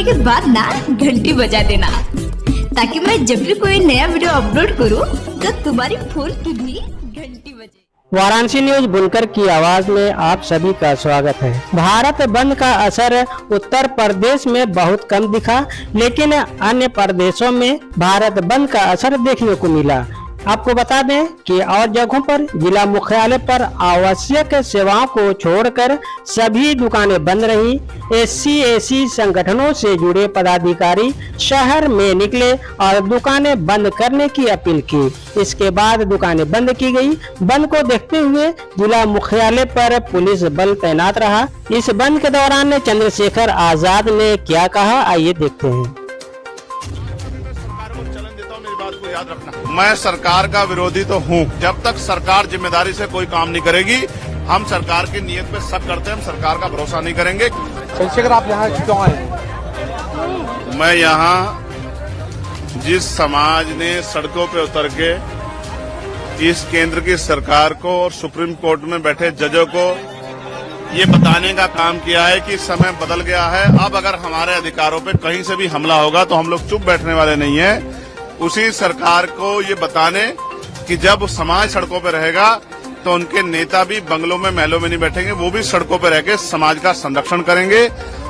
के बाद ना घंटी बजा देना, ताकि मैं जब भी कोई नया वीडियो अपलोड करूं तो तुम्हारी फोन की भी घंटी बजे। वाराणसी न्यूज बुनकर की आवाज में आप सभी का स्वागत है। भारत बंद का असर उत्तर प्रदेश में बहुत कम दिखा, लेकिन अन्य प्रदेशों में भारत बंद का असर देखने को मिला। आपको बता दें कि और जगहों पर जिला मुख्यालय पर आवश्यक सेवाओं को छोड़कर सभी दुकानें बंद रहीं। SC/AC संगठनों से जुड़े पदाधिकारी शहर में निकले और दुकानें बंद करने की अपील की। इसके बाद दुकानें बंद की गई। बंद को देखते हुए जिला मुख्यालय पर पुलिस बल तैनात रहा। इस बंद के दौरान चंद्रशेखर आजाद ने क्या कहा, आइए देखते हैं। याद रखना, मैं सरकार का विरोधी तो हूँ। जब तक सरकार जिम्मेदारी से कोई काम नहीं करेगी, हम सरकार की नीयत पे शक करते हैं, हम सरकार का भरोसा नहीं करेंगे। चंद्रशेखर, आप यहाँ क्यों आए? मैं यहाँ जिस समाज ने सड़कों पे उतर के इस केंद्र की सरकार को और सुप्रीम कोर्ट में बैठे जजों को ये बताने का काम किया है कि समय बदल गया है, अब अगर हमारे अधिकारों पे कहीं से भी हमला होगा तो हम लोग चुप बैठने वाले नहीं है। उसी सरकार को ये बताने कि जब समाज सड़कों पर रहेगा तो उनके नेता भी बंगलों में महलों में नहीं बैठेंगे, वो भी सड़कों पर रहकर समाज का संरक्षण करेंगे।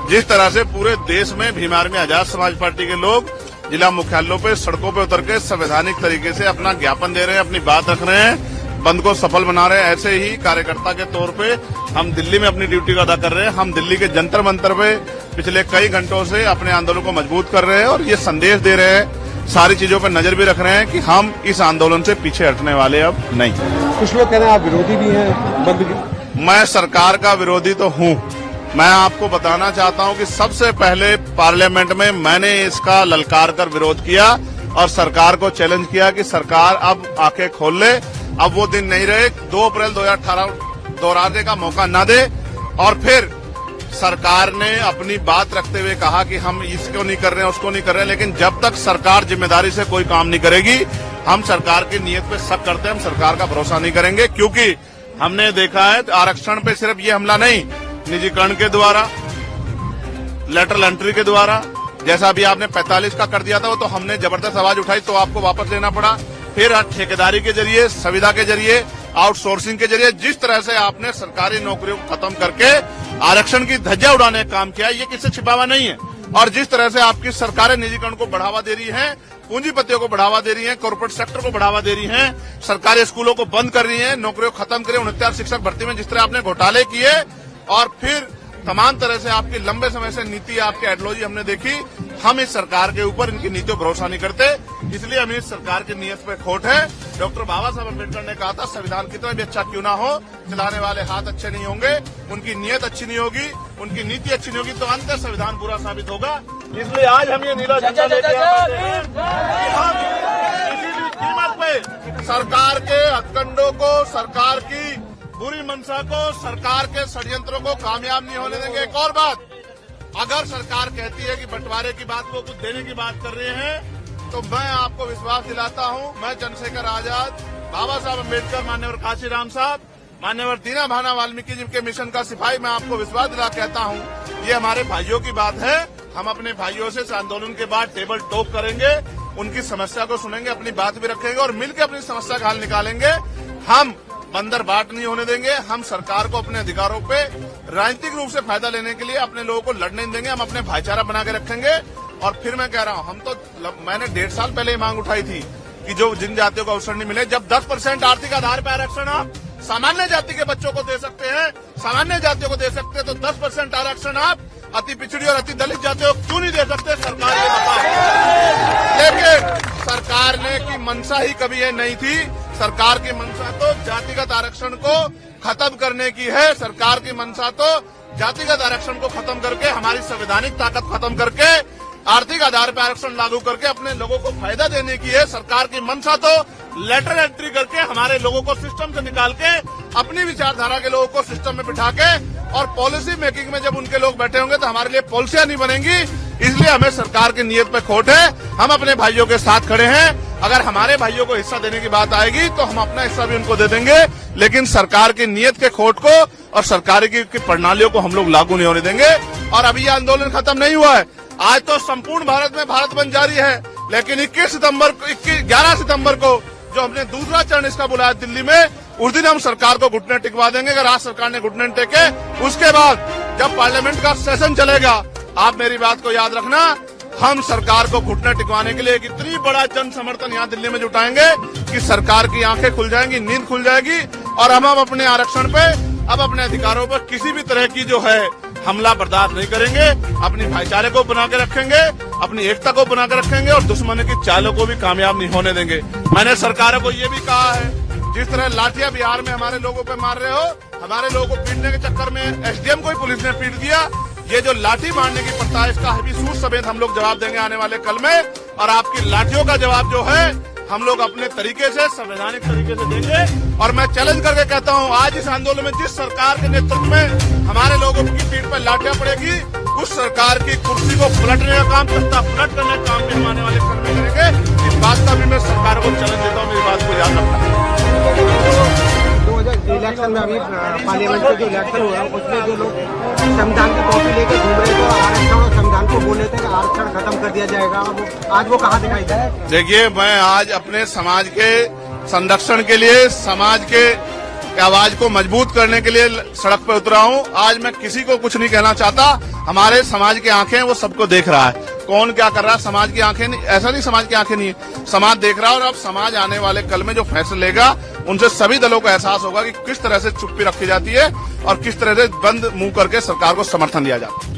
जिस तरह से पूरे देश में भीम आर्मी आजाद समाज पार्टी के लोग जिला मुख्यालयों पे सड़कों पे उतर के संवैधानिक तरीके से अपना ज्ञापन दे रहे हैं, अपनी बात रख रहे हैं, बंद को सफल बना रहे हैं, ऐसे ही कार्यकर्ता के तौर पे हम दिल्ली में अपनी ड्यूटी अदा कर रहे हैं। हम दिल्ली के जंतर मंतर पे पिछले कई घंटों से अपने आंदोलन को मजबूत कर रहे हैं और ये संदेश दे रहे हैं, सारी चीजों पर नजर भी रख रहे हैं कि हम इस आंदोलन से पीछे हटने वाले अब नहीं। कुछ लोग कह रहे हैं आप विरोधी भी हैं बंद की। मैं सरकार का विरोधी तो हूँ। मैं आपको बताना चाहता हूँ कि सबसे पहले पार्लियामेंट में मैंने इसका ललकार कर विरोध किया और सरकार को चैलेंज किया कि सरकार अब आंखें खोल ले, अब वो दिन नहीं रहे 2 अप्रैल 2018 दोहराने का मौका न दे। और फिर सरकार ने अपनी बात रखते हुए कहा कि हम इसको नहीं कर रहे हैं, उसको नहीं कर रहे हैं, लेकिन जब तक सरकार जिम्मेदारी से कोई काम नहीं करेगी, हम सरकार की नीयत पे शक करते हैं, हम सरकार का भरोसा नहीं करेंगे। क्योंकि हमने देखा है आरक्षण पे सिर्फ ये हमला नहीं, निजीकरण के द्वारा, लेटरल एंट्री के द्वारा, जैसा अभी आपने 45 का कर दिया था वो तो हमने जबरदस्त आवाज उठाई तो आपको वापस लेना पड़ा। फिर ठेकेदारी के जरिए, संविदा के जरिए, आउटसोर्सिंग के जरिए जिस तरह से आपने सरकारी नौकरियों को खत्म करके आरक्षण की धज्जियां उड़ाने का काम किया, ये किससे छिपावा नहीं है। और जिस तरह से आपकी सरकारें निजीकरण को बढ़ावा दे रही हैं, पूंजीपतियों को बढ़ावा दे रही हैं, कॉर्पोरेट सेक्टर को बढ़ावा दे रही हैं, सरकारी स्कूलों को बंद कर रही हैं, नौकरियों को खत्म करें, 69 शिक्षक भर्ती में जिस तरह आपने घोटाले किए और फिर तमाम तरह से आपकी लंबे समय से नीति, आपकी आइडियोलॉजी हमने देखी। हम इस सरकार के ऊपर, इनकी नीतियों पर भरोसा नहीं करते, इसलिए हमें इस सरकार की नीयत पे खोट है। डॉक्टर बाबा साहब अम्बेडकर ने कहा था संविधान कितना भी अच्छा क्यों ना हो, चलाने वाले हाथ अच्छे नहीं होंगे, उनकी नीयत अच्छी नहीं होगी, उनकी नीति अच्छी नहीं होगी तो अंत संविधान बुरा साबित होगा। इसलिए आज हम ये नीला झंडा लेके आते हैं कि हम किसी भी कीमत पे सरकार के हथकंडों को, सरकार की बुरी मंशा को, सरकार के षड्यंत्रों को कामयाब नहीं होने देंगे। एक और बात, अगर सरकार कहती है कि बंटवारे की बात को कुछ देने की बात कर रहे हैं तो मैं आपको विश्वास दिलाता हूं, मैं चंद्रशेखर आजाद, बाबा साहब अम्बेडकर, मान्यवर काशीराम साहब, मान्यवर दीना भाना वाल्मीकि जी के मिशन का सिपाही, मैं आपको विश्वास दिला कहता हूं, ये हमारे भाइयों की बात है। हम अपने भाइयों से इस आंदोलन के बाद टेबल टॉक करेंगे, उनकी समस्या को सुनेंगे, अपनी बात भी रखेंगे और मिलकर अपनी समस्या का हल निकालेंगे। हम बंदर बाट नहीं होने देंगे। हम सरकार को अपने अधिकारों पे राजनीतिक रूप से फायदा लेने के लिए अपने लोगों को लड़ने नहीं देंगे। हम अपने भाईचारा बना के रखेंगे। और फिर मैं कह रहा हूं, मैंने 1.5 साल पहले ही मांग उठाई थी कि जो जिन जातियों को अवसर नहीं मिले, जब 10% आर्थिक आधार पर आरक्षण आप सामान्य जाति के बच्चों को दे सकते हैं, सामान्य जातियों को दे सकते हैं, तो 10% आरक्षण आप अति पिछड़ी और अति दलित जातियों को क्यों नहीं दे सकते? सरकार ये बताए। लेकिन सरकार ने की मंशा ही कभी ये नहीं थी। सरकार की मंशा तो जातिगत आरक्षण को खत्म करने की है। सरकार की मंशा तो जातिगत आरक्षण को खत्म करके, हमारी संवैधानिक ताकत खत्म करके, आर्थिक आधार पर आरक्षण लागू करके अपने लोगों को फायदा देने की है। सरकार की मंशा तो लेटर एंट्री करके हमारे लोगों को सिस्टम से निकाल के अपनी विचारधारा के लोगों को सिस्टम में बिठा के और पॉलिसी मेकिंग में जब उनके लोग बैठे होंगे तो हमारे लिए पॉलिसियां नहीं बनेंगी। इसलिए हमें सरकार की नीयत पे खोट है। हम अपने भाइयों के साथ खड़े हैं। अगर हमारे भाइयों को हिस्सा देने की बात आएगी तो हम अपना हिस्सा भी उनको दे देंगे, लेकिन सरकार की नीयत के खोट को और सरकार की प्रणालियों को हम लोग लागू नहीं होने देंगे। और अभी ये आंदोलन खत्म नहीं हुआ है। आज तो संपूर्ण भारत में भारत बंद जारी है, लेकिन 11 सितंबर को जो हमने दूसरा चरण इसका बुलाया दिल्ली में, उस दिन हम सरकार को घुटने टिकवा देंगे। अगर आज सरकार ने घुटने टेके, उसके बाद जब पार्लियामेंट का सेशन चलेगा, आप मेरी बात को याद रखना, हम सरकार को घुटने टिकवाने के लिए एक इतनी बड़ा जन समर्थन यहाँ दिल्ली में जुटाएंगे कि सरकार की आंखें खुल जाएंगी, नींद खुल जाएगी, और हम अपने आरक्षण पे, अब अपने अधिकारों पर किसी भी तरह की जो है हमला बर्दाश्त नहीं करेंगे। अपनी भाईचारे को बना के रखेंगे, अपनी एकता को बना के रखेंगे और दुश्मन की चालों को भी कामयाब नहीं होने देंगे। मैंने सरकारों को ये भी कहा है, जिस तरह लाठियां बिहार में हमारे लोगों पे मार रहे हो, हमारे लोगों को पीटने के चक्कर में एसडीएम को ही पुलिस ने पीट दिया, ये जो लाठी मारने की प्रथा है, इसका भी सूद समेत हम लोग जवाब देंगे आने वाले कल में। और आपकी लाठियों का जवाब जो है हम लोग अपने तरीके से, संवैधानिक तरीके से देंगे। और मैं चैलेंज करके कहता हूं, आज इस आंदोलन में जिस सरकार के नेतृत्व में हमारे लोगों की पीठ पर लाठियां पड़ेगी, उस सरकार की कुर्सी को पलटने का काम, तख्ता पलट करने का काम भी हम आने वाले कल में करेंगे। इस बात का भी मैं सरकार को चैलेंज देता हूँ, मेरी बात को याद रखना। 2000 इलेक्शन में अभी पार्लियामेंट में जो इलेक्शन हुआ है, उसमें जो लोग संविधान की कॉपी लेके घूम रहे थे, आरक्षण और संविधान को बोल रहे थे कि आरक्षण खत्म कर दिया जाएगा, आज वो कहाँ दिखाई दे? देखिए, मैं आज अपने समाज के संरक्षण के लिए, समाज के आवाज को मजबूत करने के लिए सड़क पर उतरा हूँ। आज मैं किसी को कुछ नहीं कहना चाहता। हमारे समाज की आंखें वो सबको देख रहा है, कौन क्या कर रहा है। समाज की आंखें नहीं, ऐसा नहीं समाज की आंखें नहीं है, समाज देख रहा है। और अब समाज आने वाले कल में जो फैसले लेगा, उनसे सभी दलों को एहसास होगा कि किस तरह से चुप्पी रखी जाती है और किस तरह से बंद मुंह करके सरकार को समर्थन दिया जाता है।